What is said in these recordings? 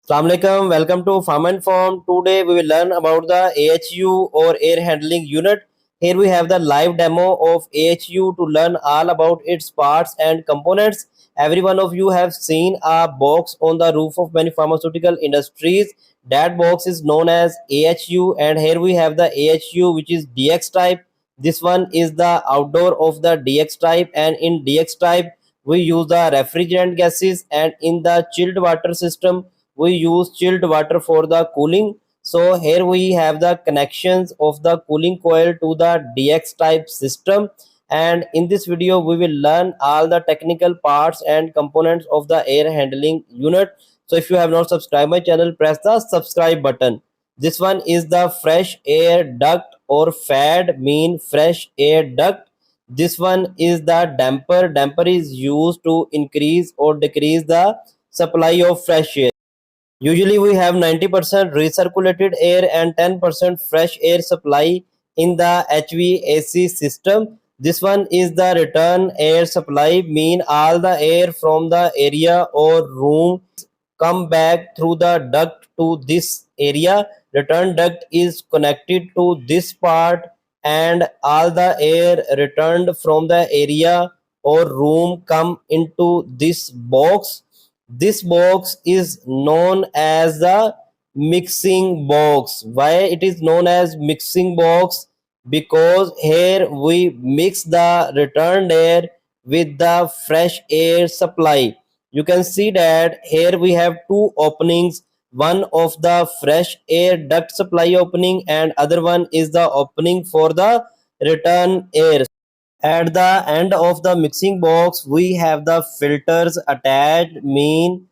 Assalamualaikum, welcome to Farm and Farm. Today we will learn about the AHU or air handling unit. Here we have the live demo of AHU to learn all about its parts and components. Every one of you have seen a box on the roof of many pharmaceutical industries. That box is known as AHU, and here we have the AHU which is DX type. This one is the outdoor of the DX type, and in DX type we use the refrigerant gases, and in the chilled water system we use chilled water for the cooling. So here we have the connections of the cooling coil to the DX type system, and in this video we will learn all the technical parts and components of the air handling unit. So if you have not subscribed my channel, press the subscribe button. This one is the fresh air duct, or FAD mean fresh air duct. This one is the damper is used to increase or decrease the supply of fresh air. Usually we have 90% recirculated air and 10% fresh air supply in the HVAC system. This one is the return air supply, mean all the air from the area or room come back through the duct to this area. Return duct is connected to this part, and all the air returned from the area or room come into this box. This box is known as the mixing box. Why it is known as mixing box? Because here we mix the returned air with the fresh air supply. You can see that here we have two openings. One of the fresh air duct supply opening, and other one is the opening for the return air. At the end of the mixing box we have the filters attached, mean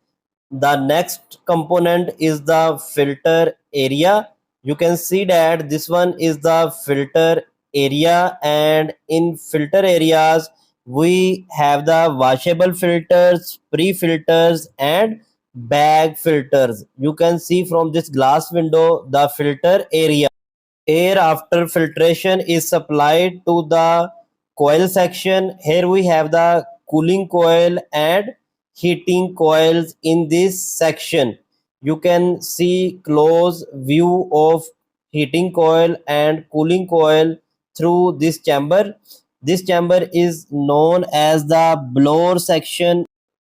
the next component is the filter area. You can see that this one is the filter area, and in filter areas we have the washable filters, pre-filters, and bag filters. You can see from this glass window the filter area. Air after filtration is supplied to the coil section. Here we have the cooling coil and heating coils in this section. You can see close view of heating coil and cooling coil through this chamber. This chamber is known as the blower section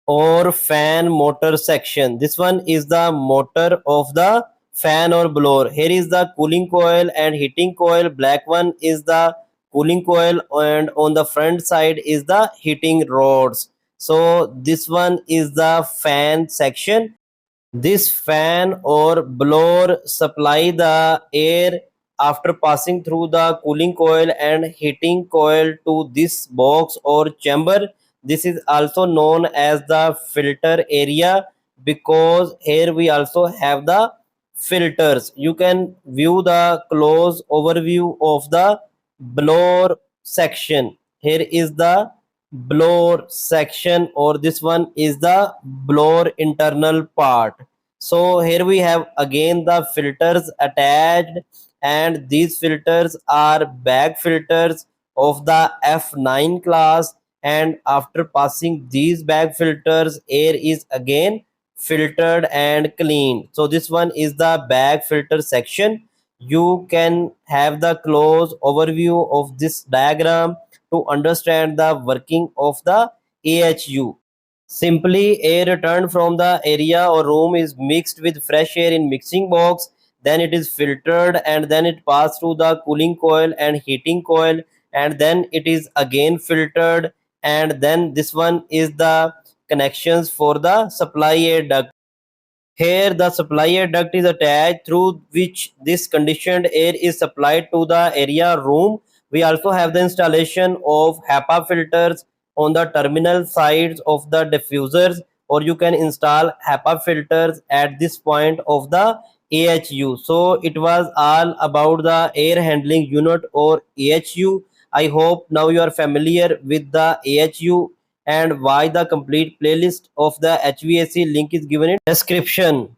or fan motor section. This one is the motor of the fan or blower. Here is the cooling coil and heating coil. Black one is the cooling coil, and on the front side is the heating rods. So this one is the fan section. This fan or blower supply the air after passing through the cooling coil and heating coil to this box or chamber. This is also known as the filter area, because here we also have the filters. You can view the close overview of the blower section. Here is the blower section, or this one is the blower internal part. So here we have again the filters attached, and these filters are bag filters of the F9 class, and after passing these bag filters air is again filtered and cleaned. So this one is the bag filter section. You can have the close overview of this diagram to understand the working of the AHU. Simply, air returned from the area or room is mixed with fresh air in mixing box. Then it is filtered, and then it passes through the cooling coil and heating coil, and then it is again filtered, and then this one is the connections for the supply air duct. Here the supply air duct is attached, through which this conditioned air is supplied to the area room. We also have the installation of HEPA filters on the terminal sides of the diffusers, or you can install HEPA filters at this point of the AHU. So it was all about the air handling unit or AHU. I hope now you are familiar with the AHU and why. The complete playlist of the HVAC link is given in description.